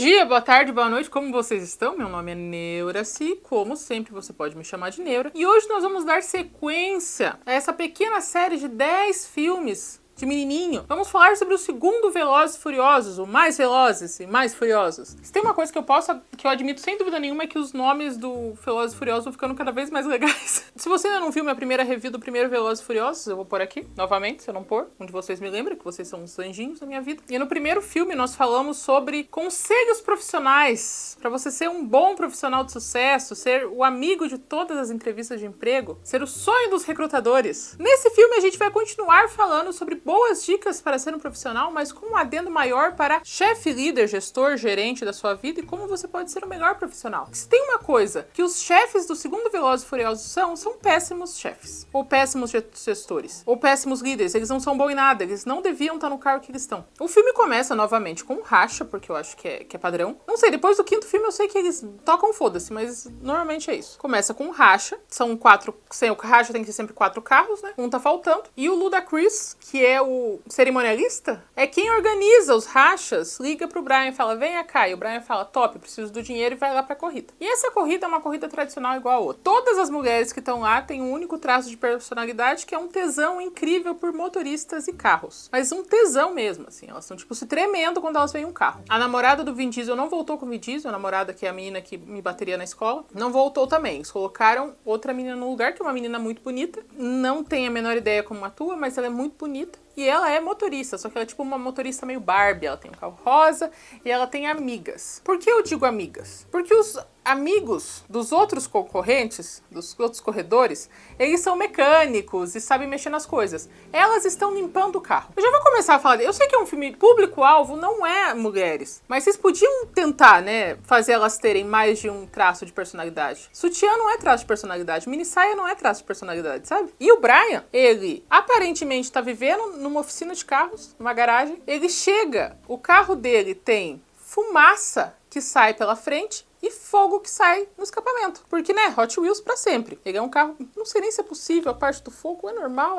dia, boa tarde, boa noite, como vocês estão? Meu nome é Neuraci, como sempre você pode me chamar de Neura. E hoje nós vamos dar sequência a essa pequena série de 10 filmes de menininho. Vamos falar sobre o segundo Velozes e Furiosos, o Mais Velozes e Mais Furiosos. Se tem uma coisa que eu admito sem dúvida nenhuma, é que os nomes do Velozes e Furiosos vão ficando cada vez mais legais. Se você ainda não viu minha primeira review do primeiro Velozes e Furiosos, eu vou pôr aqui, novamente, se eu não pôr, onde vocês me lembram, que vocês são os anjinhos da minha vida. E no primeiro filme nós falamos sobre conselhos profissionais, para você ser um bom profissional de sucesso, ser o amigo de todas as entrevistas de emprego, ser o sonho dos recrutadores. Nesse filme a gente vai continuar falando sobre boas dicas para ser um profissional, mas com um adendo maior para chefe, líder, gestor, gerente da sua vida e como você pode ser o melhor profissional. Se tem uma coisa que os chefes do segundo Velozes e Furiosos são péssimos chefes, ou péssimos gestores, ou péssimos líderes. Eles não são bons em nada, eles não deviam estar no cargo que eles estão. O filme começa novamente com um racha, porque eu acho que é padrão. Não sei, depois do quinto filme eu sei que eles tocam foda-se, mas normalmente é isso. Começa com um racha, são 4, sem o racha tem que ser sempre 4 carros, né? Um tá faltando. E o Ludacris, que é o cerimonialista, é quem organiza os rachas, liga pro Brian e fala, venha cá, e o Brian fala, top, preciso do dinheiro, e vai lá pra corrida. E essa corrida é uma corrida tradicional igual a outra. Todas as mulheres que estão lá têm um único traço de personalidade, que é um tesão incrível por motoristas e carros. Mas um tesão mesmo, assim, elas estão tipo se tremendo quando elas veem um carro. A namorada do Vin Diesel não voltou com o Vin Diesel, a namorada que é a menina que me bateria na escola, não voltou também. Eles colocaram outra menina no lugar, que é uma menina muito bonita, não tem a menor ideia como atua, mas ela é muito bonita. E ela é motorista, só que ela é tipo uma motorista meio Barbie. Ela tem um carro rosa e ela tem amigas. Por que eu digo amigas? Porque os amigos dos outros concorrentes, dos outros corredores, eles são mecânicos e sabem mexer nas coisas. Elas estão limpando o carro. Eu já vou começar a falar, eu sei que é um filme público-alvo, não é mulheres, mas vocês podiam tentar, né, fazer elas terem mais de um traço de personalidade. Sutiã não é traço de personalidade, minissaia não é traço de personalidade, sabe? E o Brian, ele aparentemente tá vivendo numa oficina de carros, numa garagem. Ele chega, o carro dele tem fumaça que sai pela frente e fogo que sai no escapamento. Porque, né, Hot Wheels pra sempre. Ele é um carro, não sei nem se é possível, a parte do fogo é normal,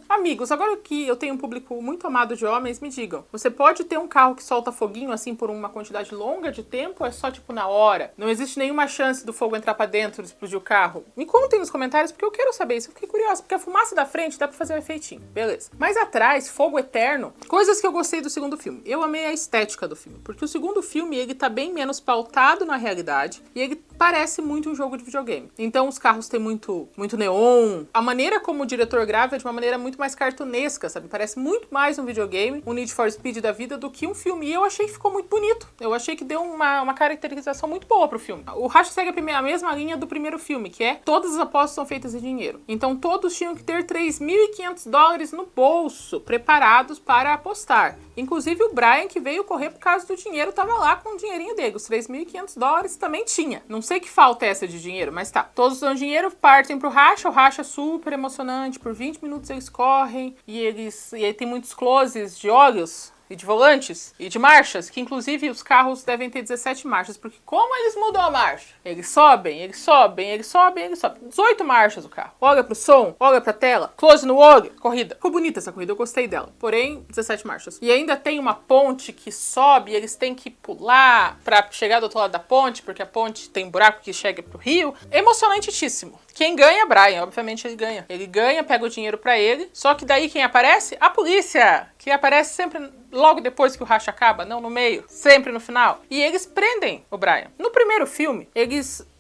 Amigos, agora que eu tenho um público muito amado de homens, me digam, você pode ter um carro que solta foguinho assim por uma quantidade longa de tempo ou é só tipo na hora? Não existe nenhuma chance do fogo entrar pra dentro e explodir o carro? Me contem nos comentários porque eu quero saber isso, eu fiquei curiosa, porque a fumaça da frente dá pra fazer um efeitinho, beleza. Mas atrás, fogo eterno, coisas que eu gostei do segundo filme. Eu amei a estética do filme, porque o segundo filme, ele tá bem menos pautado na realidade, e ele parece muito um jogo de videogame. Então os carros têm muito neon. A maneira como o diretor grava é de uma maneira muito mais cartunesca, sabe? Parece muito mais um videogame, um Need for Speed da vida, do que um filme. E eu achei que ficou muito bonito. Eu achei que deu uma caracterização muito boa pro filme. O Racha segue a mesma linha do primeiro filme, que é todas as apostas são feitas em dinheiro. Então todos tinham que ter $3.500 no bolso, preparados para apostar. Inclusive o Brian, que veio correr por causa do dinheiro, tava lá com o dinheirinho dele. Os $3.500 também tinha. Não sei que falta essa de dinheiro, mas tá. Todos dão dinheiro, partem pro racha. O racha é super emocionante. Por 20 minutos eles correm. E aí tem muitos closes de olhos e de volantes e de marchas, que inclusive os carros devem ter 17 marchas, porque como eles mudam a marcha? Eles sobem, eles sobem, eles sobem, eles sobem. 18 marchas o carro. Olha pro som, olha pra tela, close no olho, corrida. Ficou bonita essa corrida, eu gostei dela. Porém, 17 marchas. E ainda tem uma ponte que sobe, e eles têm que pular pra chegar do outro lado da ponte, porque a ponte tem um buraco que chega pro rio. Emocionantíssimo. Quem ganha é Brian, obviamente ele ganha. Ele ganha, pega o dinheiro pra ele, só que daí quem aparece? A polícia, que aparece sempre logo depois que o racha acaba, não no meio, sempre no final. E eles prendem o Brian. No primeiro filme,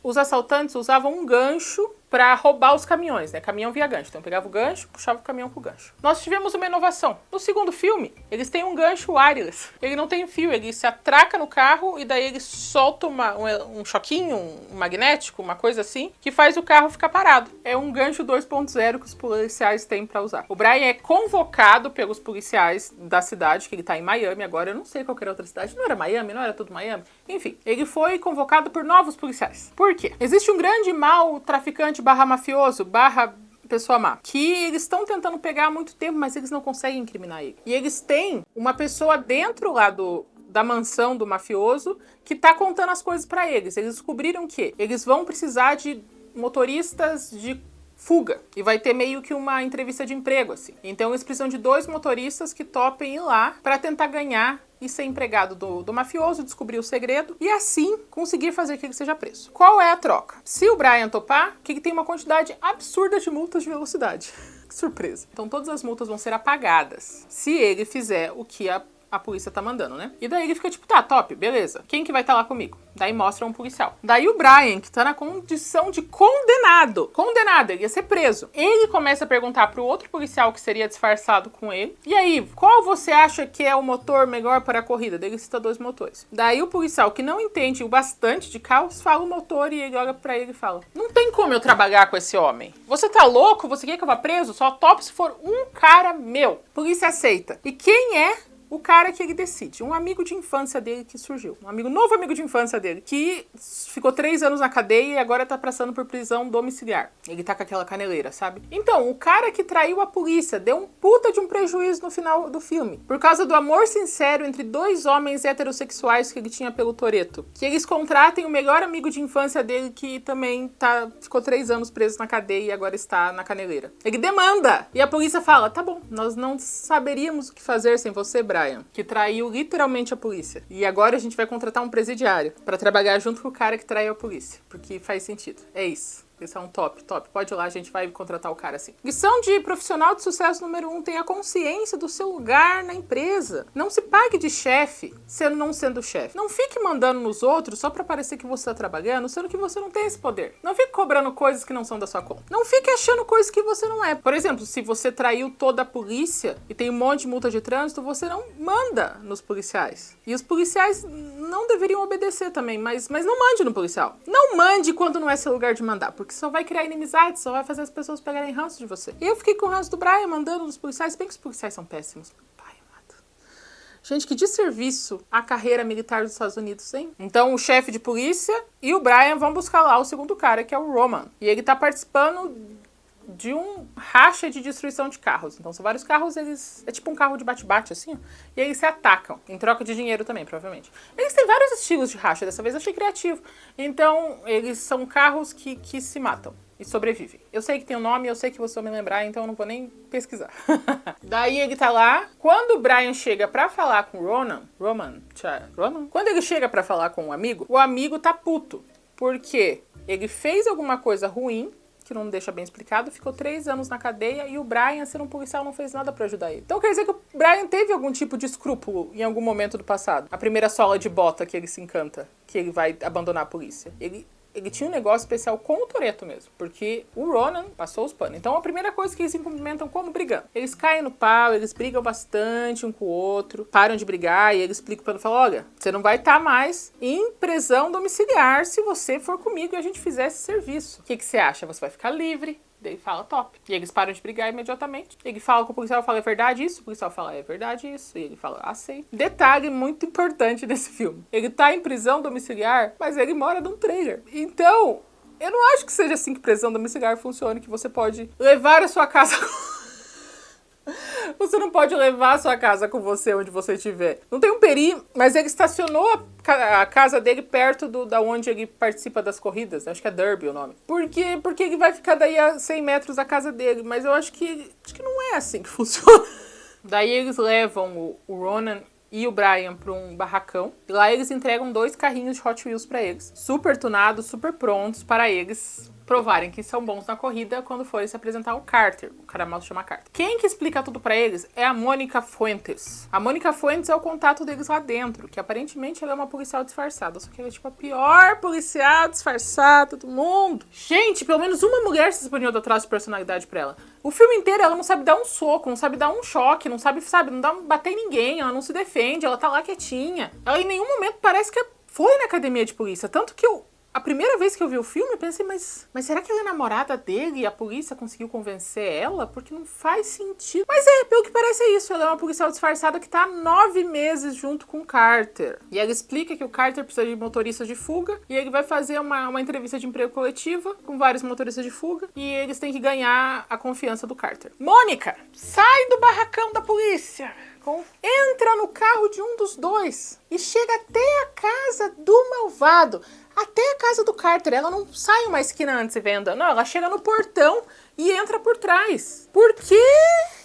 os assaltantes usavam um gancho para roubar os caminhões, né? Caminhão via gancho. Então pegava o gancho, puxava o caminhão com o gancho. Nós tivemos uma inovação. No segundo filme, eles têm um gancho wireless. Ele não tem fio, ele se atraca no carro e daí ele solta um choquinho, um magnético, uma coisa assim, que faz o carro ficar parado. É um gancho 2.0 que os policiais têm para usar. O Brian é convocado pelos policiais da cidade, que ele tá em Miami agora. Eu não sei qual era outra cidade. Não era Miami? Não era tudo Miami? Enfim, ele foi convocado por novos policiais. Por quê? Existe um grande mal traficante / mafioso / pessoa má, que eles estão tentando pegar há muito tempo, mas eles não conseguem incriminar ele. E eles têm uma pessoa dentro lá da mansão do mafioso que tá contando as coisas pra eles. Eles descobriram que eles vão precisar de motoristas de fuga. E vai ter meio que uma entrevista de emprego, assim. Então eles precisam de 2 motoristas que topem ir lá pra tentar ganhar e ser empregado do mafioso, descobrir o segredo e assim conseguir fazer que ele seja preso. Qual é a troca? Se o Brian topar, que tem uma quantidade absurda de multas de velocidade. Que surpresa. Então todas as multas vão ser apagadas se ele fizer o que a polícia tá mandando, né? E daí ele fica tipo, tá, top, beleza. Quem que vai estar lá comigo? Daí mostra um policial. Daí o Brian, que tá na condição de condenado. Condenado, ele ia ser preso. Ele começa a perguntar pro outro policial que seria disfarçado com ele. E aí, qual você acha que é o motor melhor para a corrida? Daí ele cita 2 motores. Daí o policial, que não entende o bastante de carros, fala o motor e ele olha pra ele e fala: não tem como eu trabalhar com esse homem. Você tá louco? Você quer que eu vá preso? Só topo se for um cara meu. Polícia aceita. E quem é o cara que ele decide? Um amigo de infância dele que surgiu. Um novo amigo de infância dele, que ficou 3 anos na cadeia e agora tá passando por prisão domiciliar. Ele tá com aquela caneleira, sabe? Então, o cara que traiu a polícia deu um puta de um prejuízo no final do filme. Por causa do amor sincero entre 2 homens heterossexuais que ele tinha pelo Toretto. Que eles contratem o melhor amigo de infância dele, que também ficou 3 anos preso na cadeia e agora está na caneleira. Ele demanda! E a polícia fala: tá bom, nós não saberíamos o que fazer sem você, Brian, que traiu literalmente a polícia. E agora a gente vai contratar um presidiário pra trabalhar junto com o cara que traiu a polícia. Porque faz sentido. É isso. Esse é um top. Pode ir lá, a gente vai contratar o cara assim. Lição de profissional de sucesso número 1. Tenha consciência do seu lugar na empresa. Não se pague de chefe, não sendo chefe. Não fique mandando nos outros só pra parecer que você tá trabalhando, sendo que você não tem esse poder. Não fique cobrando coisas que não são da sua conta. Não fique achando coisas que você não é. Por exemplo, se você traiu toda a polícia e tem um monte de multa de trânsito, você não manda nos policiais. E os policiais não deveriam obedecer também, mas não mande no policial. Não mande quando não é seu lugar de mandar, porque só vai criar inimizade, só vai fazer as pessoas pegarem ranço de você. E eu fiquei com o ranço do Brian mandando nos policiais, bem que os policiais são péssimos. Pai amado. Gente, que desserviço a carreira militar dos Estados Unidos, hein? Então o chefe de polícia e o Brian vão buscar lá o segundo cara, que é o Roman. E ele tá participando de um racha de destruição de carros. Então são vários carros, é tipo um carro de bate-bate, assim, ó, e eles se atacam, em troca de dinheiro também, provavelmente. Eles têm vários estilos de racha, dessa vez eu achei criativo. Então, eles são carros que se matam e sobrevivem. Eu sei que tem um nome, eu sei que você vai me lembrar, então eu não vou nem pesquisar. Daí ele tá lá, quando o Brian chega pra falar com o Roman? Quando ele chega pra falar com o amigo tá puto, porque ele fez alguma coisa ruim, que não deixa bem explicado, ficou 3 anos na cadeia e o Brian, sendo um policial, não fez nada pra ajudar ele. Então quer dizer que o Brian teve algum tipo de escrúpulo em algum momento do passado. A primeira sola de bota que ele se encanta, que ele vai abandonar a polícia. Ele tinha um negócio especial com o Toretto mesmo, porque o Ronan passou os panos. Então a primeira coisa que eles se cumprimentam como brigando. Eles caem no pau, eles brigam bastante um com o outro, param de brigar e ele explica para ele, fala: olha, você não vai estar mais em prisão domiciliar se você for comigo e a gente fizer esse serviço. O que você acha? Você vai ficar livre. Daí fala: top. E eles param de brigar imediatamente. Ele fala com o policial, fala: é verdade isso? O policial fala: é verdade isso. E ele fala: sei. Detalhe muito importante desse filme. Ele tá em prisão domiciliar, mas ele mora num trailer. Então, eu não acho que seja assim que prisão domiciliar funcione, que você pode levar a sua casa... Você não pode levar a sua casa com você onde você estiver. Não tem um perímetro, mas ele estacionou a casa dele perto da onde ele participa das corridas. Acho que é Derby o nome. Porque ele vai ficar daí a 100 metros da casa dele. Mas eu acho que não é assim que funciona. Daí eles levam o Ronan e o Brian para um barracão. E lá eles entregam 2 carrinhos de Hot Wheels para eles. Super tunados, super prontos para eles provarem que são bons na corrida quando forem se apresentar ao Carter. O cara mal se chama Carter. Quem que explica tudo pra eles é a Mônica Fuentes. A Mônica Fuentes é o contato deles lá dentro, que aparentemente ela é uma policial disfarçada. Só que ela é tipo a pior policial disfarçada do mundo. Gente, pelo menos uma mulher se disponível dar traço de personalidade pra ela. O filme inteiro ela não sabe dar um soco, não sabe dar um choque, não sabe, não bater em ninguém, ela não se defende, ela tá lá quietinha. Ela em nenhum momento parece que foi na academia de polícia. Tanto que a primeira vez que eu vi o filme, eu pensei, mas será que ela é namorada dele e a polícia conseguiu convencer ela? Porque não faz sentido. Mas pelo que parece é isso. Ela é uma policial disfarçada que tá há 9 meses junto com o Carter. E ela explica que o Carter precisa de motoristas de fuga e ele vai fazer uma entrevista de emprego coletiva com vários motoristas de fuga e eles têm que ganhar a confiança do Carter. Mônica, sai do barracão da polícia! Entra no carro de um dos 2 e chega até a casa do malvado. até a casa do Carter. Ela não sai uma esquina antes e venda. Não, ela chega no portão e entra por trás. Por quê?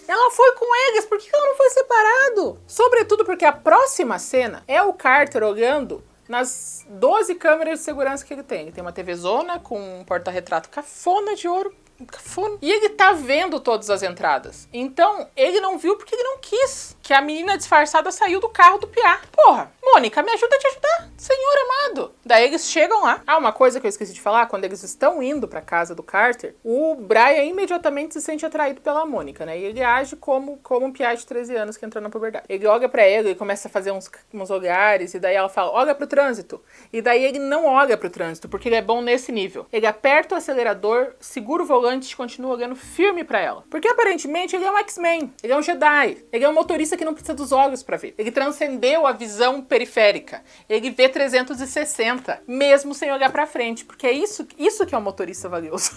Ela foi com eles. Por que ela não foi separado? Sobretudo porque a próxima cena é o Carter olhando nas 12 câmeras de segurança que ele tem. Ele tem uma TVzona com um porta-retrato cafona de ouro. Cafona. E ele tá vendo todas as entradas. Então, ele não viu porque ele não quis que a menina disfarçada saiu do carro do Piá. Porra, Mônica, me ajuda a te ajudar, senhor amado. Daí eles chegam lá. Ah, uma coisa que eu esqueci de falar, quando eles estão indo pra casa do Carter, o Brian imediatamente se sente atraído pela Mônica, né? E ele age como um Piá de 13 anos que entrou na puberdade. Ele olha pra ela e começa a fazer uns olhares, e daí ela fala, olha pro trânsito. E daí ele não olha pro trânsito, porque ele é bom nesse nível. Ele aperta o acelerador, segura o volante e continua olhando firme pra ela. Porque aparentemente ele é um X-Men, ele é um Jedi, ele é um motorista que não precisa dos olhos pra ver. Ele transcendeu a visão periférica. Ele vê 360, mesmo sem olhar pra frente, porque é isso que é um motorista valioso.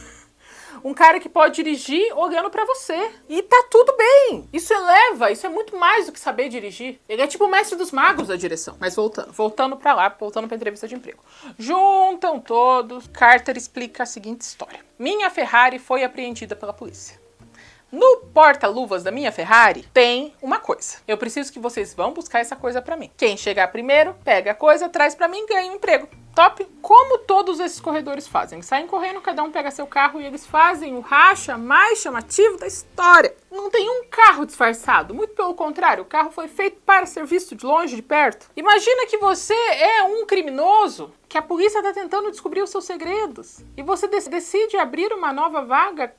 Um cara que pode dirigir olhando pra você. E tá tudo bem. Isso é muito mais do que saber dirigir. Ele é tipo o mestre dos magos da direção. Mas voltando pra lá, voltando pra entrevista de emprego. Juntam todos, Carter explica a seguinte história. Minha Ferrari foi apreendida pela polícia. No porta-luvas da minha Ferrari tem uma coisa. Eu preciso que vocês vão buscar essa coisa pra mim. Quem chegar primeiro, pega a coisa, traz pra mim e ganha um emprego. Top? Como todos esses corredores fazem? Eles saem correndo, cada um pega seu carro e eles fazem o racha mais chamativo da história. Não tem um carro disfarçado, muito pelo contrário, o carro foi feito para ser visto de longe, de perto. Imagina que você é um criminoso, que a polícia está tentando descobrir os seus segredos, e você decide abrir uma nova vaga,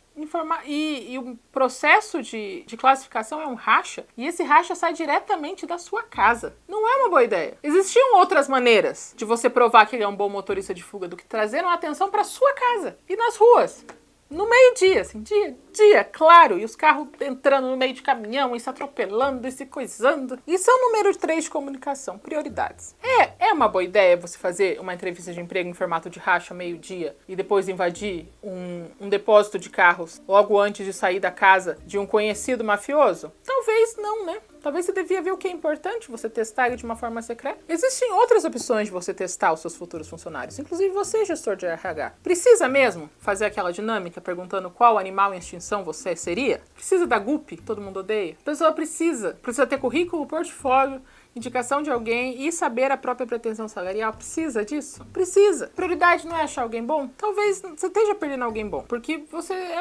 e o processo de classificação é um racha, e esse racha sai diretamente da sua casa. Não é uma boa ideia. Existiam outras maneiras de você provar que ele é um bom motorista de fuga do que trazer uma atenção para sua casa e nas ruas. No meio-dia, assim, dia, claro, e os carros entrando no meio de caminhão e se atropelando e se coisando. Isso é o número 3 de comunicação, prioridades. É uma boa ideia você fazer uma entrevista de emprego em formato de racha meio-dia e depois invadir um depósito de carros logo antes de sair da casa de um conhecido mafioso? Talvez não, né? Talvez você devia ver o que é importante você testar ele de uma forma secreta. Existem outras opções de você testar os seus futuros funcionários, inclusive você, gestor de RH. Precisa mesmo fazer aquela dinâmica perguntando qual animal em extinção você seria? Precisa da GUP, todo mundo odeia? A pessoa precisa ter currículo, portfólio, indicação de alguém e saber a própria pretensão salarial. Precisa disso? Precisa. Prioridade não é achar alguém bom? Talvez você esteja perdendo alguém bom, porque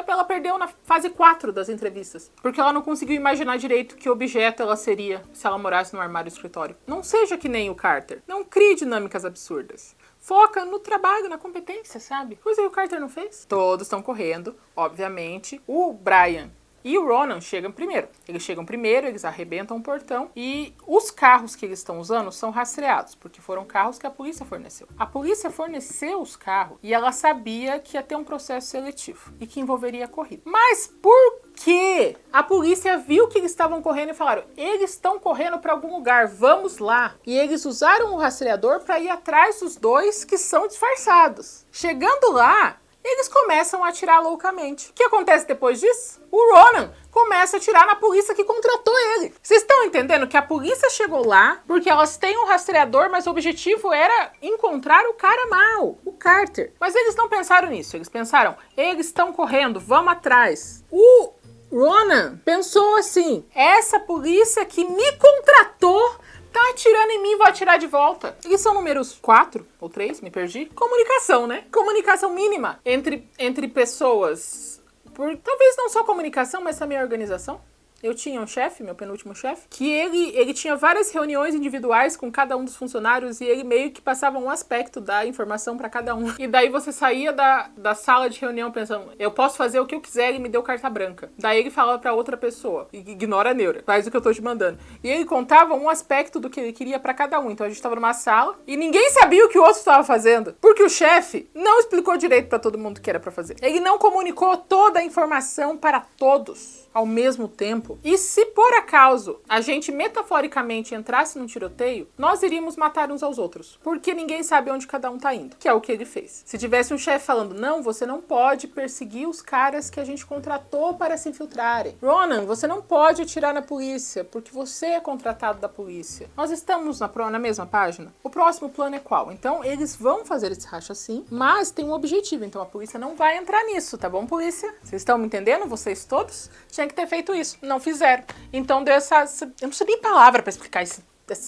ela perdeu na fase 4 das entrevistas, porque ela não conseguiu imaginar direito que objeto ela seria se ela morasse no armário do escritório. Não seja que nem o Carter. Não crie dinâmicas absurdas. Foca no trabalho, na competência, sabe? Coisa que o Carter não fez. Todos estão correndo, obviamente. O Brian e o Ronan chegam primeiro. Eles chegam primeiro, eles arrebentam o portão e os carros que eles estão usando são rastreados, porque foram carros que a polícia forneceu. A polícia forneceu os carros e ela sabia que ia ter um processo seletivo e que envolveria a corrida. Mas por quê? A polícia viu que eles estavam correndo e falaram, eles estão correndo para algum lugar, vamos lá. E eles usaram o rastreador para ir atrás dos dois que são disfarçados. Chegando lá, eles começam a atirar loucamente. O que acontece depois disso? O Ronan começa a atirar na polícia que contratou ele. Vocês estão entendendo que a polícia chegou lá porque elas têm um rastreador, mas o objetivo era encontrar o cara mau, o Carter. Mas eles não pensaram nisso. Eles pensaram, eles estão correndo, vamos atrás. O Ronan pensou assim, essa polícia que me contratou tá atirando em mim, vou atirar de volta. Eles são números 4 ou 3, me perdi. Comunicação, né? Comunicação mínima entre pessoas. Talvez não só comunicação, mas também organização. Eu tinha um chefe, meu penúltimo chefe, que ele tinha várias reuniões individuais com cada um dos funcionários e ele meio que passava um aspecto da informação para cada um. E daí você saía da sala de reunião pensando, eu posso fazer o que eu quiser, ele me deu carta branca. Daí ele falava para outra pessoa, ignora a neura, faz o que eu tô te mandando. E ele contava um aspecto do que ele queria para cada um. Então a gente tava numa sala e ninguém sabia o que o outro estava fazendo, porque o chefe não explicou direito para todo mundo o que era para fazer. Ele não comunicou toda a informação para todos. ao mesmo tempo. E se por acaso a gente metaforicamente entrasse num tiroteio, nós iríamos matar uns aos outros. Porque ninguém sabe onde cada um tá indo. Que é o que ele fez. Se tivesse um chefe falando, não, você não pode perseguir os caras que a gente contratou para se infiltrarem. Ronan, você não pode atirar na polícia, porque você é contratado da polícia. Nós estamos na mesma página? O próximo plano é qual? Então, eles vão fazer esse racha sim, mas tem um objetivo. Então, a polícia não vai entrar nisso, tá bom, polícia? Vocês estão me entendendo? Vocês todos? Tinha que ter feito isso. Não fizeram. Então, deu essa... Eu não sei nem palavra para explicar esse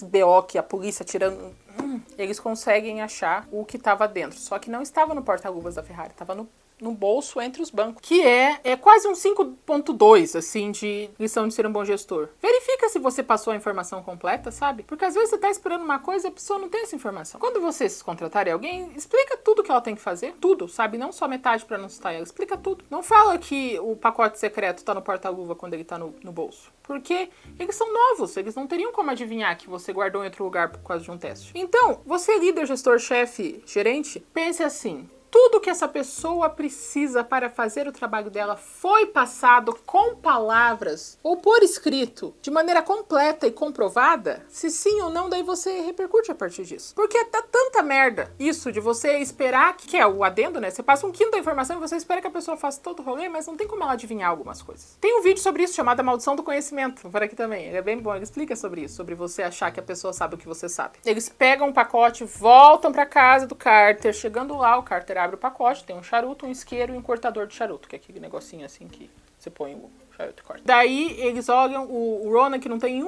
BO que a polícia tirando... Eles conseguem achar o que estava dentro. Só que não estava no porta-luvas da Ferrari, estava no bolso entre os bancos. Que é quase um 5.2, assim, de lição de ser um bom gestor. Verifica se você passou a informação completa, sabe? Porque às vezes você tá esperando uma coisa e a pessoa não tem essa informação. Quando vocês contratarem alguém, explica tudo que ela tem que fazer. Tudo, sabe? Não só metade pra não assustar ela. Explica tudo. Não fala que o pacote secreto tá no porta-luva quando ele tá no bolso. Porque eles são novos. Eles não teriam como adivinhar que você guardou em outro lugar por causa de um teste. Então, você líder, gestor, chefe, gerente, pense assim. Tudo que essa pessoa precisa para fazer o trabalho dela foi passado com palavras ou por escrito, de maneira completa e comprovada? Se sim ou não, daí você repercute a partir disso. Porque tá tanta merda isso de você esperar, que é o adendo, né? Você passa um quinto da informação e você espera que a pessoa faça todo o rolê, mas não tem como ela adivinhar algumas coisas. Tem um vídeo sobre isso chamado A Maldição do Conhecimento, por aqui também. Ele é bem bom, ele explica sobre isso, sobre você achar que a pessoa sabe o que você sabe. Eles pegam um pacote, voltam pra casa do Carter, chegando lá, o Carter abre o pacote, tem um charuto, um isqueiro e um cortador de charuto, que é aquele negocinho assim que você põe o charuto e corta. Daí eles olham o Ronan, que não tem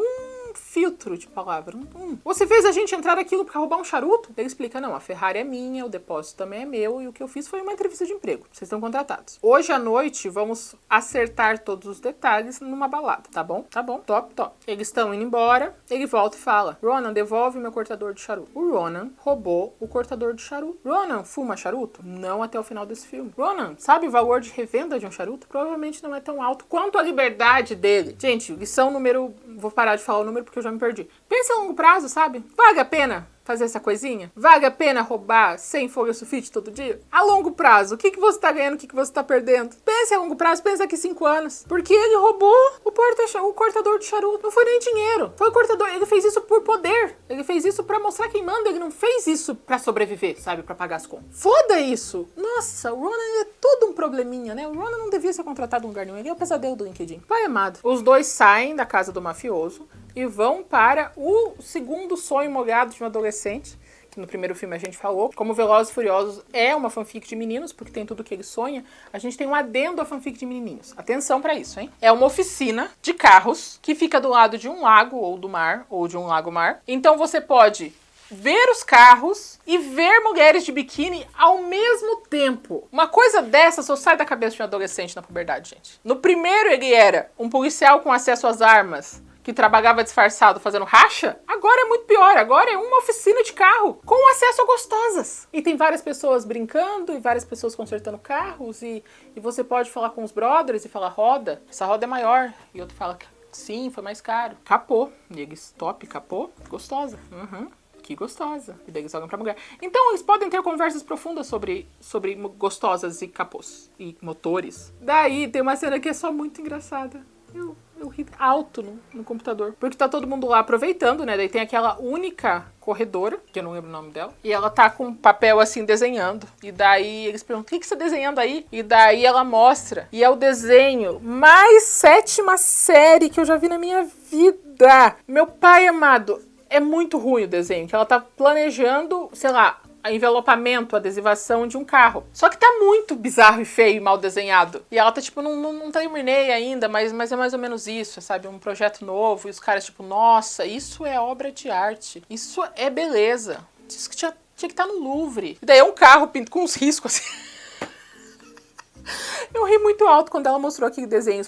filtro de palavra. Você fez a gente entrar aquilo pra roubar um charuto? Ele explica, não, a Ferrari é minha, o depósito também é meu e o que eu fiz foi uma entrevista de emprego. Vocês estão contratados. Hoje à noite vamos acertar todos os detalhes numa balada, tá bom? Tá bom, top. Eles estão indo embora, ele volta e fala, Ronan, devolve meu cortador de charuto. O Ronan roubou o cortador de charuto. Ronan fuma charuto? Não até o final desse filme. Ronan, sabe o valor de revenda de um charuto? Provavelmente não é tão alto quanto a liberdade dele. Gente, lição número... Vou parar de falar o número porque eu já me perdi. Pensa a longo prazo, sabe? Vale a pena fazer essa coisinha? Vale a pena roubar 100 folhas sulfite todo dia? A longo prazo, o que você tá ganhando, o que você tá perdendo? Pense a longo prazo, pensa daqui 5 anos. Porque ele roubou o cortador de charuto. Não foi nem dinheiro. Foi o cortador. Ele fez isso por poder. Ele fez isso pra mostrar quem manda. Ele não fez isso pra sobreviver, sabe? Pra pagar as contas. Foda isso. Nossa, o Ronan é todo um probleminha, né? O Ronan não devia ser contratado em lugar nenhum. Ele é o pesadelo do LinkedIn. Pai amado. Os dois saem da casa do mafioso e vão para o segundo sonho molhado de um adolescente, que no primeiro filme a gente falou. Como Velozes e Furiosos é uma fanfic de meninos, porque tem tudo que ele sonha, a gente tem um adendo à fanfic de menininhos. Atenção pra isso, hein? É uma oficina de carros que fica do lado de um lago ou do mar, ou de um lago-mar. Então você pode ver os carros e ver mulheres de biquíni ao mesmo tempo. Uma coisa dessa só sai da cabeça de um adolescente na puberdade, gente. No primeiro ele era um policial com acesso às armas, que trabalhava disfarçado fazendo racha, agora é muito pior. Agora é uma oficina de carro com acesso a gostosas. E tem várias pessoas brincando e várias pessoas consertando carros e você pode falar com os brothers e falar, roda, essa roda é maior. E outro fala, sim, foi mais caro. Capô. E eles, top, capô, gostosa. Que gostosa. E daí eles olham pra mulher. Então eles podem ter conversas profundas sobre gostosas e capôs e motores. Daí tem uma cena que é só muito engraçada. Eu ri alto no computador. Porque tá todo mundo lá aproveitando, né? Daí tem aquela única corredora, que eu não lembro o nome dela. E ela tá com um papel assim desenhando. E daí eles perguntam, o que você tá desenhando aí? E daí ela mostra. E é o desenho mais 7ª série que eu já vi na minha vida. Meu pai amado, é muito ruim o desenho. Que ela tá planejando, sei lá, envelopamento, adesivação de um carro. Só que tá muito bizarro e feio e mal desenhado. E ela tá tipo, não terminei ainda, mas é mais ou menos isso, sabe? Um projeto novo. E os caras tipo, nossa, isso é obra de arte. Isso é beleza. Isso que tinha que estar no Louvre. E daí é um carro com uns riscos assim. Eu ri muito alto quando ela mostrou aquele desenho.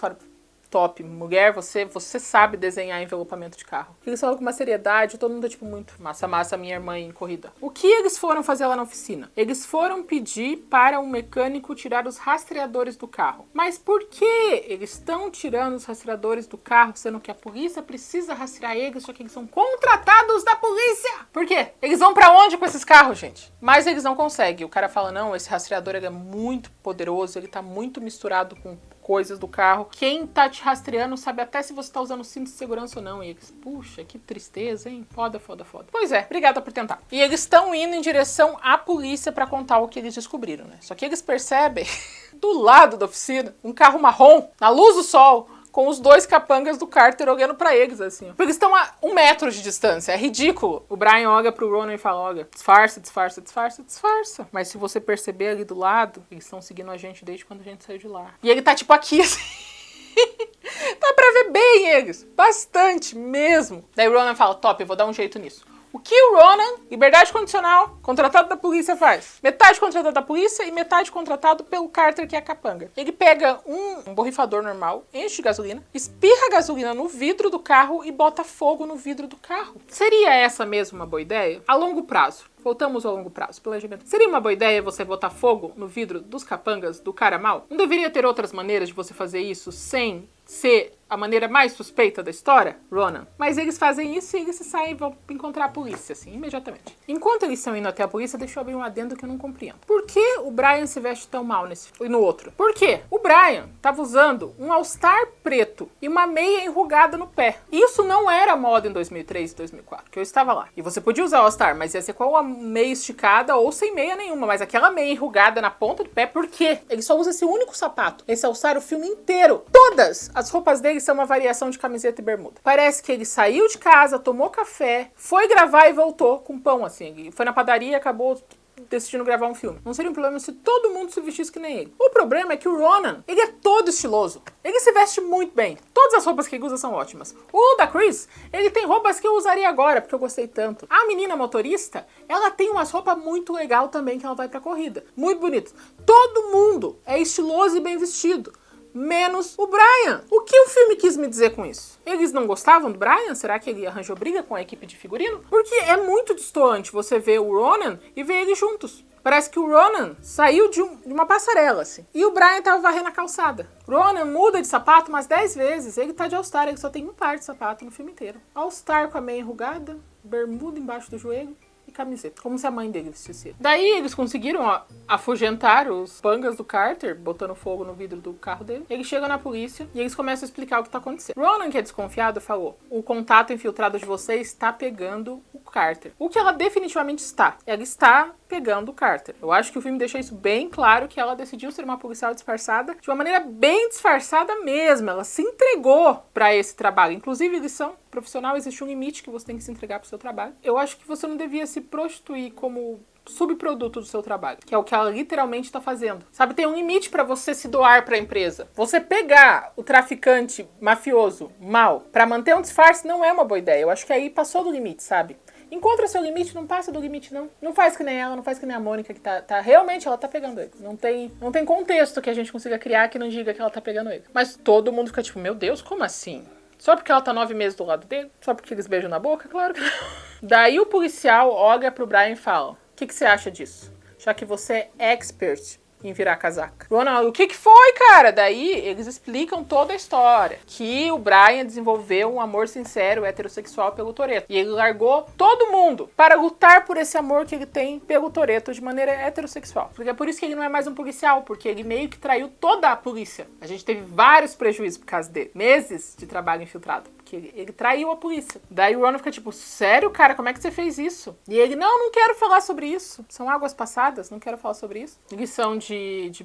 Top, mulher, você sabe desenhar envelopamento de carro. Eles falam com uma seriedade, todo mundo é tipo muito massa, minha irmã em corrida. O que eles foram fazer lá na oficina? Eles foram pedir para um mecânico tirar os rastreadores do carro. Mas por que eles estão tirando os rastreadores do carro, sendo que a polícia precisa rastrear eles, só que eles são contratados da polícia? Por quê? Eles vão pra onde com esses carros, gente? Mas eles não conseguem. O cara fala, não, esse rastreador ele é muito poderoso, ele tá muito misturado com coisas do carro. Quem tá te rastreando sabe até se você tá usando cinto de segurança ou não. E eles, puxa, que tristeza, hein? Foda, foda, foda. Pois é, obrigada por tentar. E eles estão indo em direção à polícia pra contar o que eles descobriram, né? Só que eles percebem, do lado da oficina, um carro marrom, na luz do sol, com os dois capangas do Carter olhando pra eles, assim. Porque eles estão a 1 metro de distância. É ridículo. O Brian olha pro Ronan e fala, olha, disfarça, disfarça, disfarça, disfarça. Mas se você perceber ali do lado, eles estão seguindo a gente desde quando a gente saiu de lá. E ele tá tipo aqui, assim. Dá pra ver bem eles. Bastante mesmo. Daí o Ronan fala, top, eu vou dar um jeito nisso. O que o Ronan, liberdade condicional, contratado da polícia, faz? Metade contratado da polícia e metade contratado pelo Carter, que é a capanga. Ele pega um borrifador normal, enche de gasolina, espirra a gasolina no vidro do carro e bota fogo no vidro do carro. Seria essa mesmo uma boa ideia? A longo prazo. Voltamos ao longo prazo, planejamento. Seria uma boa ideia você botar fogo no vidro dos capangas do cara mal? Não deveria ter outras maneiras de você fazer isso sem ser a maneira mais suspeita da história, Ronan? Mas eles fazem isso e eles se saem e vão encontrar a polícia, assim, imediatamente. Enquanto eles estão indo até a polícia, deixa eu abrir um adendo que eu não compreendo. Por que o Brian se veste tão mal nesse e no outro? Por quê? O Brian tava usando um All-Star preto e uma meia enrugada no pé. Isso não era moda em 2003 e 2004, que eu estava lá. E você podia usar All-Star, mas ia ser com a meia esticada ou sem meia nenhuma. Mas aquela meia enrugada na ponta do pé, por quê? Ele só usa esse único sapato. Esse All-Star o filme inteiro. Todas as roupas dele são uma variação de camiseta e bermuda. Parece que ele saiu de casa, tomou café, foi gravar e voltou com pão, assim. Ele foi na padaria e acabou decidindo gravar um filme. Não seria um problema se todo mundo se vestisse que nem ele. O problema é que o Ronan, ele é todo estiloso. Ele se veste muito bem. Todas as roupas que ele usa são ótimas. O da Chris, ele tem roupas que eu usaria agora, porque eu gostei tanto. A menina motorista, ela tem umas roupas muito legal também, que ela vai pra corrida. Muito bonitas. Todo mundo é estiloso e bem vestido. Menos o Brian. O que o filme quis me dizer com isso? Eles não gostavam do Brian? Será que ele arranjou briga com a equipe de figurino? Porque é muito distoante você ver o Ronan e ver eles juntos. Parece que o Ronan saiu de uma passarela, assim. E o Brian tava varrendo a calçada. O Ronan muda de sapato umas 10 vezes. Ele tá de All-Star, ele só tem um par de sapato no filme inteiro. All-Star com a meia enrugada, bermuda embaixo do joelho e camiseta. Como se a mãe dele vestisse. Daí eles conseguiram afugentar os pangas do Carter, botando fogo no vidro do carro dele. Eles chegam na polícia e eles começam a explicar o que tá acontecendo. Ronan, que é desconfiado, falou: o contato infiltrado de vocês está pegando o Carter. O que ela definitivamente está? Ela está pegando o Carter. Eu acho que o filme deixa isso bem claro, que ela decidiu ser uma policial disfarçada de uma maneira bem disfarçada mesmo. Ela se entregou para esse trabalho. Inclusive, eles são profissional, existe um limite que você tem que se entregar pro seu trabalho. Eu acho que você não devia se prostituir como subproduto do seu trabalho, que é o que ela literalmente está fazendo. Sabe, tem um limite para você se doar para a empresa. Você pegar o traficante mafioso mal para manter um disfarce não é uma boa ideia. Eu acho que aí passou do limite, sabe? Encontra seu limite, não passa do limite, não. Não faz que nem ela, não faz que nem a Mônica, que tá realmente, ela tá pegando ele. Não tem contexto que a gente consiga criar que não diga que ela tá pegando ele. Mas todo mundo fica tipo, meu Deus, como assim? Só porque ela tá 9 meses do lado dele? Só porque eles beijam na boca? Claro que não. Daí o policial olha pro Brian e fala: o que você acha disso? Já que você é expert em virar casaca. Ronan, o que foi, cara? Daí eles explicam toda a história. Que o Brian desenvolveu um amor sincero, heterossexual pelo Toretto. E ele largou todo mundo para lutar por esse amor que ele tem pelo Toretto de maneira heterossexual. Porque é por isso que ele não é mais um policial, porque ele meio que traiu toda a polícia. A gente teve vários prejuízos por causa dele. Meses de trabalho infiltrado. Porque ele traiu a polícia. Daí o Ronan fica tipo, sério, cara, como é que você fez isso? E ele, não quero falar sobre isso. São águas passadas, não quero falar sobre isso. Lição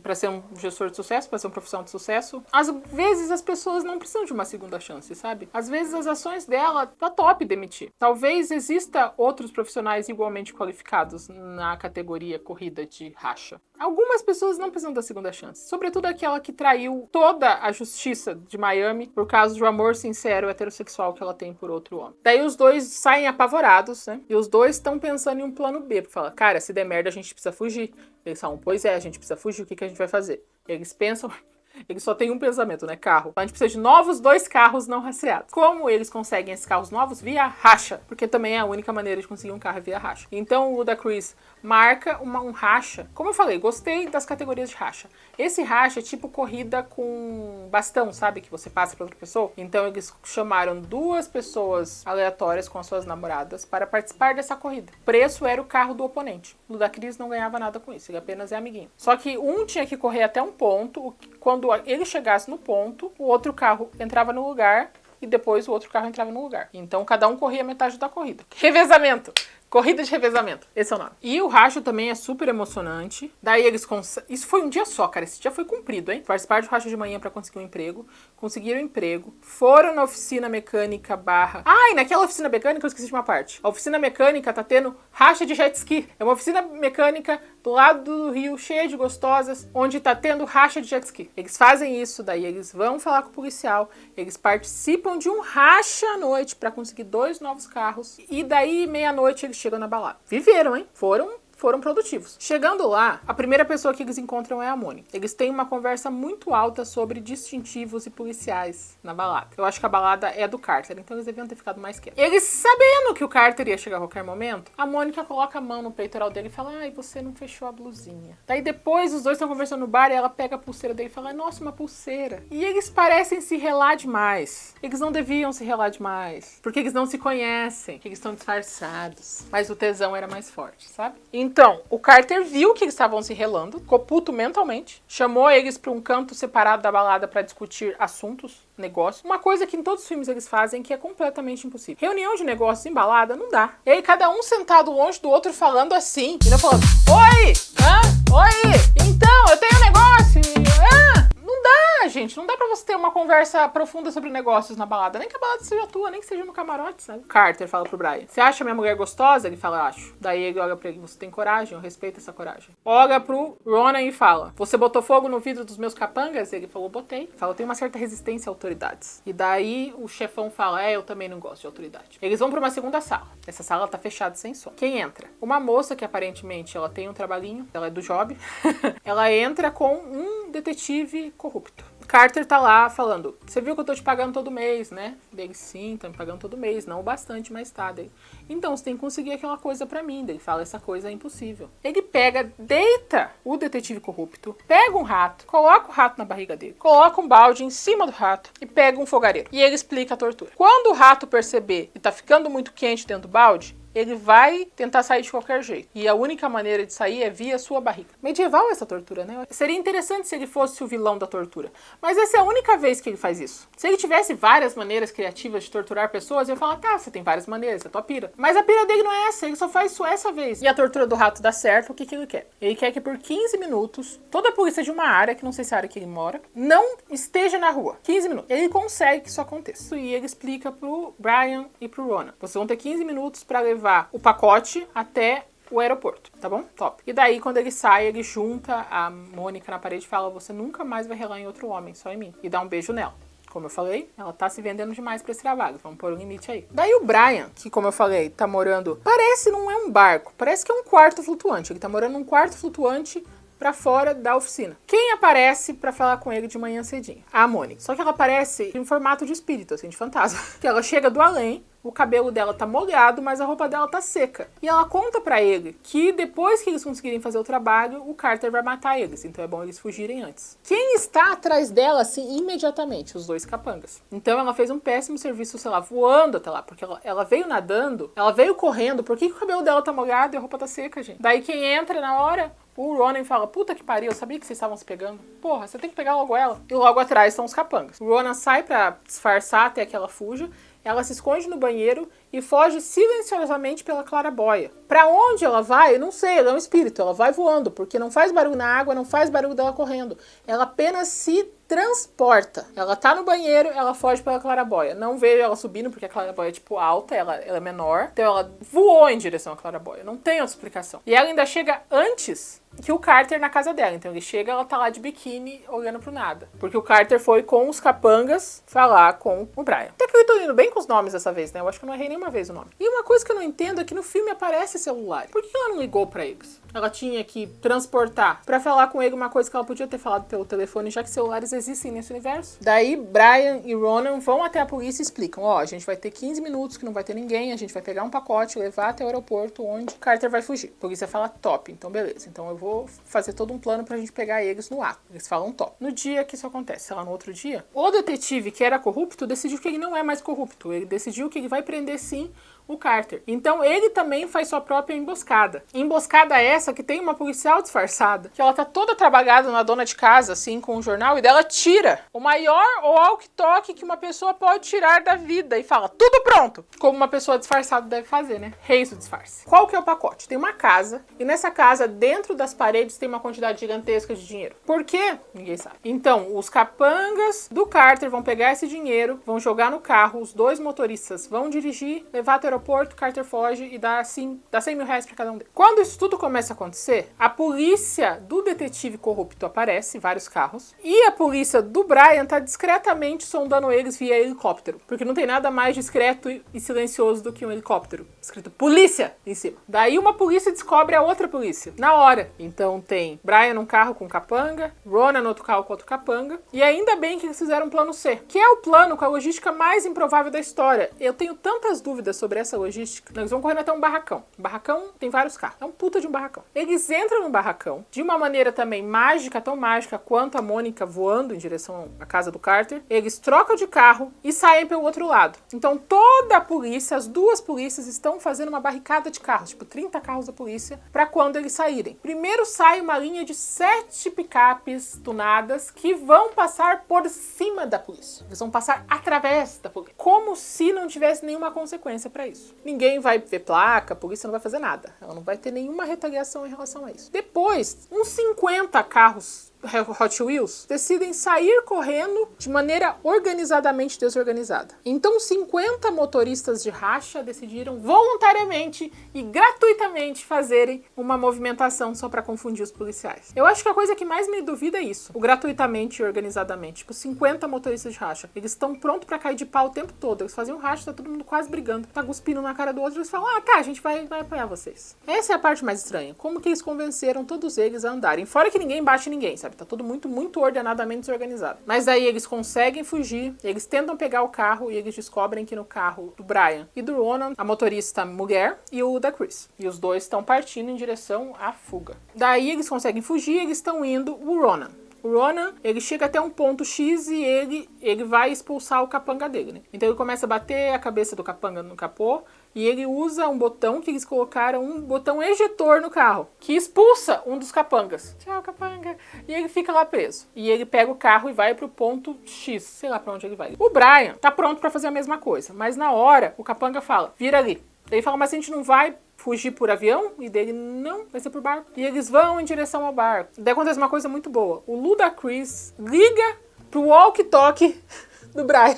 pra ser um gestor de sucesso, pra ser um profissional de sucesso. Às vezes as pessoas não precisam de uma segunda chance, sabe? Às vezes as ações dela tá top demitir. Talvez exista outros profissionais igualmente qualificados na categoria corrida de racha. Algumas pessoas não precisam da segunda chance. Sobretudo aquela que traiu toda a justiça de Miami por causa do amor sincero heterossexual que ela tem por outro homem. Daí os dois saem apavorados, né? E os dois estão pensando em um plano B. Pra falar, cara, se der merda a gente precisa fugir. Eles falam, pois é, a gente precisa fugir, o que a gente vai fazer? E eles pensam... Eles só têm um pensamento, né? Carro. Então a gente precisa de novos 2 carros não rastreados. Como eles conseguem esses carros novos? Via racha. Porque também é a única maneira de conseguir um carro via racha. Então o Ludacris marca um racha. Como eu falei, gostei das categorias de racha. Esse racha é tipo corrida com bastão, sabe? Que você passa para outra pessoa. Então eles chamaram 2 pessoas aleatórias com as suas namoradas para participar dessa corrida. O preço era o carro do oponente. O Ludacris não ganhava nada com isso. Ele apenas é amiguinho. Só que um tinha que correr até um ponto. Quando quando ele chegasse no ponto, o outro carro entrava no lugar e depois o outro carro entrava no lugar. Então cada um corria metade da corrida. Revezamento! Corrida de revezamento, esse é o nome. E o racha também é super emocionante. Daí eles conseguem... Isso foi um dia só, cara. Esse dia foi cumprido, hein? Participaram do racha de manhã pra conseguir um emprego. Conseguiram um emprego. Foram na oficina mecânica barra... Ah, e naquela oficina mecânica eu esqueci de uma parte. A oficina mecânica tá tendo racha de jet ski. É uma oficina mecânica do lado do rio, cheia de gostosas, onde tá tendo racha de jet ski. Eles fazem isso, daí eles vão falar com o policial. Eles participam de um racha à noite pra conseguir 2 novos carros. E daí, meia-noite, eles chegam na balada. Viveram, hein? Foram produtivos. Chegando lá, a primeira pessoa que eles encontram é a Mônica. Eles têm uma conversa muito alta sobre distintivos e policiais na balada. Eu acho que a balada é do Carter, então eles deviam ter ficado mais quietos. Eles, sabendo que o Carter ia chegar a qualquer momento, a Mônica coloca a mão no peitoral dele e fala: ai, você não fechou a blusinha. Daí depois os dois estão conversando no bar e ela pega a pulseira dele e fala: nossa, uma pulseira. E eles parecem se relar demais. Eles não deviam se relar demais, porque eles não se conhecem, porque eles estão disfarçados. Mas o tesão era mais forte, sabe? Então, o Carter viu que eles estavam se relando, ficou puto mentalmente, chamou eles para um canto separado da balada para discutir assuntos, negócios. Uma coisa que em todos os filmes eles fazem que é completamente impossível. Reunião de negócios em balada não dá. E aí cada um sentado longe do outro falando assim, e não falando: oi! Oi! Então, eu tenho um negócio! Não dá, gente. Não dá pra você ter uma conversa profunda sobre negócios na balada. Nem que a balada seja tua, nem que seja no camarote, sabe? Carter fala pro Brian: você acha minha mulher gostosa? Ele fala: acho. Daí ele olha pra ele: você tem coragem? Eu respeito essa coragem. Olha pro Ronan e fala: você botou fogo no vidro dos meus capangas? Ele falou: botei. Fala: eu tenho uma certa resistência a autoridades. E daí o chefão fala: eu também não gosto de autoridade. Eles vão pra uma segunda sala. Essa sala tá fechada sem som. Quem entra? Uma moça que aparentemente ela tem um trabalhinho, ela é do job. Ela entra com um detetive corrupto. Carter tá lá falando: você viu que eu tô te pagando todo mês, né? Dele: sim, tá me pagando todo mês. Não o bastante, mas tá. Dele: então, você tem que conseguir aquela coisa pra mim. Dele fala: essa coisa é impossível. Ele pega, deita o detetive corrupto, pega um rato, coloca o rato na barriga dele, coloca um balde em cima do rato e pega um fogareiro. E ele explica a tortura. Quando o rato perceber que tá ficando muito quente dentro do balde, ele vai tentar sair de qualquer jeito. E a única maneira de sair é via sua barriga. Medieval essa tortura, né? Seria interessante se ele fosse o vilão da tortura. Mas essa é a única vez que ele faz isso. Se ele tivesse várias maneiras criativas de torturar pessoas, eu ia falar: tá, você tem várias maneiras, é tua pira. Mas a pira dele não é essa, ele só faz isso essa vez. E a tortura do rato dá certo, o que ele quer? Ele quer que por 15 minutos, toda a polícia de uma área, que não sei se é a área que ele mora, não esteja na rua. 15 minutos. Ele consegue que isso aconteça. E ele explica pro Brian e pro Ronan: vocês vão ter 15 minutos pra levar o pacote até o aeroporto, tá bom? Top. E daí, quando ele sai, ele junta a Mônica na parede e fala: você nunca mais vai relar em outro homem, só em mim. E dá um beijo nela. Como eu falei, ela tá se vendendo demais pra esse trabalho. Vamos pôr um limite aí. Daí o Brian, que como eu falei, tá morando... Parece não é um barco, parece que é um quarto flutuante. Ele tá morando num quarto flutuante pra fora da oficina. Quem aparece pra falar com ele de manhã cedinho? A Mônica. Só que ela aparece em formato de espírito, assim, de fantasma. Que ela chega do além, o cabelo dela tá molhado, mas a roupa dela tá seca. E ela conta pra ele que depois que eles conseguirem fazer o trabalho, o Carter vai matar eles. Então é bom eles fugirem antes. Quem está atrás dela, assim, imediatamente? Os 2 capangas. Então ela fez um péssimo serviço, sei lá, voando até lá. Porque ela veio nadando, ela veio correndo. Por que o cabelo dela tá molhado e a roupa tá seca, gente? Daí quem entra na hora... O Ronan fala: puta que pariu, eu sabia que vocês estavam se pegando. Porra, você tem que pegar logo ela. E logo atrás estão os capangas. O Ronan sai pra disfarçar até que ela fuja. Ela se esconde no banheiro e foge silenciosamente pela claraboia. Pra onde ela vai? Eu não sei, ela é um espírito. Ela vai voando, porque não faz barulho na água, não faz barulho dela correndo. Ela apenas se transporta. Ela tá no banheiro, ela foge pela claraboia. Não vejo ela subindo, porque a claraboia é tipo alta, ela é menor. Então ela voou em direção à claraboia. Não tem outra explicação. E ela ainda chega antes que o Carter na casa dela. Então ele chega, ela tá lá de biquíni, olhando pro nada. Porque o Carter foi com os capangas falar com o Brian. Até que eu tô indo bem com os nomes dessa vez, né? Eu acho que eu não errei nenhuma vez o nome. E uma coisa que eu não entendo é que no filme aparece celular. Por que ela não ligou pra eles? Ela tinha que transportar pra falar com ele uma coisa que ela podia ter falado pelo telefone, já que celulares existem nesse universo. Daí Brian e Ronan vão até a polícia e explicam: ó, a gente vai ter 15 minutos que não vai ter ninguém, a gente vai pegar um pacote, levar até o aeroporto onde Carter vai fugir. A polícia fala: top, então beleza. Então eu vou fazer todo um plano pra gente pegar eles no ato. Eles falam: top. No dia que isso acontece, sei lá, no outro dia, o detetive que era corrupto decidiu que ele não é mais corrupto. Ele decidiu que ele vai prender sim o Carter. Então ele também faz sua própria emboscada. Emboscada essa que tem uma policial disfarçada, que ela tá toda trabalhada na dona de casa, assim, com o jornal, e dela tira o maior walkie-talkie que uma pessoa pode tirar da vida e fala, tudo pronto! Como uma pessoa disfarçada deve fazer, né? Reis do disfarce. Qual que é o pacote? Tem uma casa, e nessa casa, dentro das paredes, tem uma quantidade gigantesca de dinheiro. Por quê? Ninguém sabe. Então, os capangas do Carter vão pegar esse dinheiro, vão jogar no carro, os dois motoristas vão dirigir, levar até o aeroporto, Carter foge e dá 100 mil reais pra cada um deles. Quando isso tudo começa a acontecer, a polícia do detetive corrupto aparece, vários carros, e a polícia do Brian tá discretamente sondando eles via helicóptero, porque não tem nada mais discreto e silencioso do que um helicóptero, escrito polícia em cima. Daí uma polícia descobre a outra polícia, na hora. Então tem Brian num carro com capanga, Ronan no outro carro com outro capanga, e ainda bem que eles fizeram um plano C, que é o plano com a logística mais improvável da história. Eu tenho tantas dúvidas sobre essa logística. Nós vamos correndo até um barracão. O barracão tem vários carros. É um puta de um barracão. Eles entram no barracão de uma maneira também mágica, tão mágica quanto a Mônica voando em direção à casa do Carter. Eles trocam de carro e saem pelo outro lado. Então toda a polícia, as duas polícias estão fazendo uma barricada de carros, tipo 30 carros da polícia, para quando eles saírem. Primeiro sai uma linha de 7 picapes tunadas que vão passar por cima da polícia. Eles vão passar através da polícia. Como se não tivesse nenhuma consequência para isso. Ninguém vai ver placa, a polícia não vai fazer nada. Ela não vai ter nenhuma retaliação em relação a isso. Depois, uns 50 carros Hot Wheels decidem sair correndo de maneira organizadamente desorganizada. Então 50 motoristas de racha decidiram voluntariamente e gratuitamente fazerem uma movimentação só para confundir os policiais. Eu acho que a coisa que mais me duvida é isso, o gratuitamente e organizadamente. Tipo, 50 motoristas de racha, eles estão prontos para cair de pau o tempo todo. Eles faziam racha, tá todo mundo quase brigando, tá cuspindo na cara do outro, eles falam, tá, a gente vai apoiar vocês. Essa é a parte mais estranha. Como que eles convenceram todos eles a andarem? Fora que ninguém bate ninguém, sabe? Tá tudo muito ordenadamente desorganizado. Mas aí eles conseguem fugir, eles tentam pegar o carro e eles descobrem que no carro do Brian e do Ronan, a motorista mulher e o da Chris. E os dois estão partindo em direção à fuga. Daí eles conseguem fugir e eles estão indo o Ronan. O Ronan, ele chega até um ponto X e ele vai expulsar o capanga dele, né? Então ele começa a bater a cabeça do capanga no capô e ele usa um botão que eles colocaram, um botão ejetor no carro, que expulsa um dos capangas. Tchau, capanga! E ele fica lá preso. E ele pega o carro e vai pro ponto X, sei lá pra onde ele vai. O Brian tá pronto pra fazer a mesma coisa, mas na hora o capanga fala, vira ali. Daí ele fala, mas a gente não vai fugir por avião? E dele, não, vai ser por barco. E eles vão em direção ao barco. Daí acontece uma coisa muito boa. O Ludacris liga pro walkie-talkie do Brian.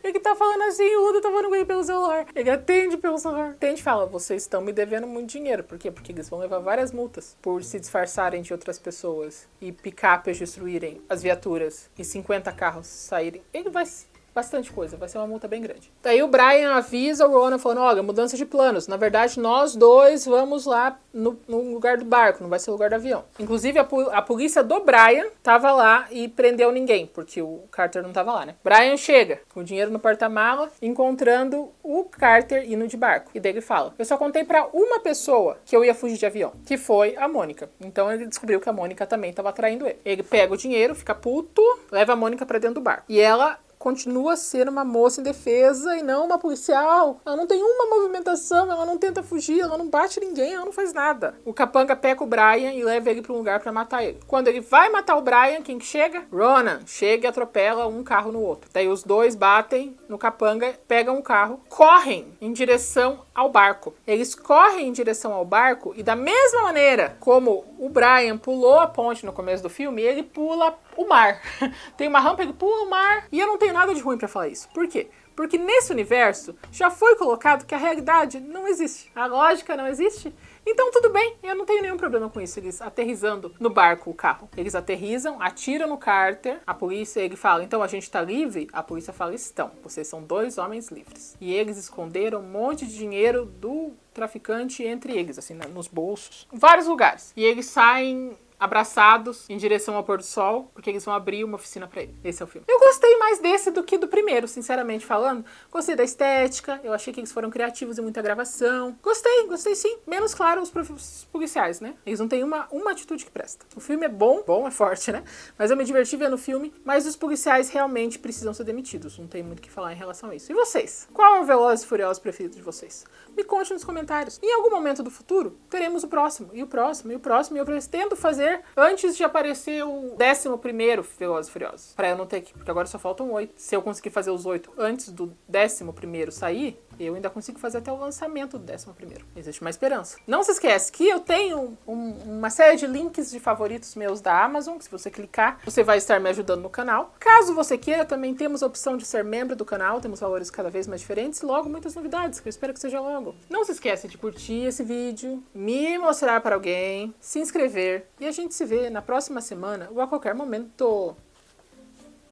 Ele tá falando assim, o Luda tá falando com ele pelo celular. Ele atende pelo celular. Atende e fala, vocês estão me devendo muito dinheiro. Por quê? Porque eles vão levar várias multas por se disfarçarem de outras pessoas e picapes destruírem as viaturas e 50 carros saírem. Ele vai... bastante coisa, vai ser uma multa bem grande. Daí o Brian avisa o Ronan falando, olha, mudança de planos. Na verdade, nós dois vamos lá no lugar do barco, não vai ser o lugar do avião. Inclusive, a polícia do Brian tava lá e prendeu ninguém, porque o Carter não tava lá, né? Brian chega com o dinheiro no porta-mala, encontrando o Carter indo de barco. E daí ele fala, eu só contei pra uma pessoa que eu ia fugir de avião, que foi a Mônica. Então ele descobriu que a Mônica também tava traindo ele. Ele pega o dinheiro, fica puto, leva a Mônica pra dentro do barco. E ela continua a ser uma moça indefesa e não uma policial. Ela não tem uma movimentação, ela não tenta fugir, ela não bate ninguém, ela não faz nada. O capanga pega o Brian e leva ele para um lugar para matar ele. Quando ele vai matar o Brian, quem que chega? Ronan. Chega e atropela um carro no outro. Daí os dois batem no capanga, pegam o carro, correm em direção ao barco. Eles correm em direção ao barco e da mesma maneira como o Brian pulou a ponte no começo do filme, ele pula o mar. Tem uma rampa, ele pula o mar. E eu não tenho nada de ruim pra falar isso. Por quê? Porque nesse universo já foi colocado que a realidade não existe. A lógica não existe. Então tudo bem, eu não tenho nenhum problema com isso. Eles aterrissando no barco o carro. Eles aterrissam, atiram no Carter. A polícia, ele fala, então a gente tá livre? A polícia fala, estão. Vocês são 2 homens livres. E eles esconderam um monte de dinheiro do traficante entre eles, assim, nos bolsos. Em vários lugares. E eles saem abraçados em direção ao pôr do sol, porque eles vão abrir uma oficina pra ele. Esse é o filme. Eu gostei mais desse do que do primeiro, sinceramente falando. Gostei da estética, eu achei que eles foram criativos em muita gravação. Gostei sim. Menos, claro, os policiais, né? Eles não têm uma atitude que presta. O filme é bom é forte, né? Mas eu me diverti vendo o filme, mas os policiais realmente precisam ser demitidos. Não tem muito o que falar em relação a isso. E vocês? Qual é o Velozes e Furiosos preferido de vocês? Me conte nos comentários. Em algum momento do futuro, teremos o próximo, e o próximo, e o próximo, e eu pretendo fazer antes de aparecer o 11º Velozes e Furiosos. Pra eu não ter que... Porque agora só faltam 8. Se eu conseguir fazer os 8 antes do 11º sair, eu ainda consigo fazer até o lançamento do 11º. Existe uma esperança. Não se esquece que eu tenho uma série de links de favoritos meus da Amazon, que se você clicar, você vai estar me ajudando no canal. Caso você queira, também temos a opção de ser membro do canal, temos valores cada vez mais diferentes e logo muitas novidades, que eu espero que seja logo. Não se esqueça de curtir esse vídeo, me mostrar para alguém, se inscrever e a gente se vê na próxima semana ou a qualquer momento.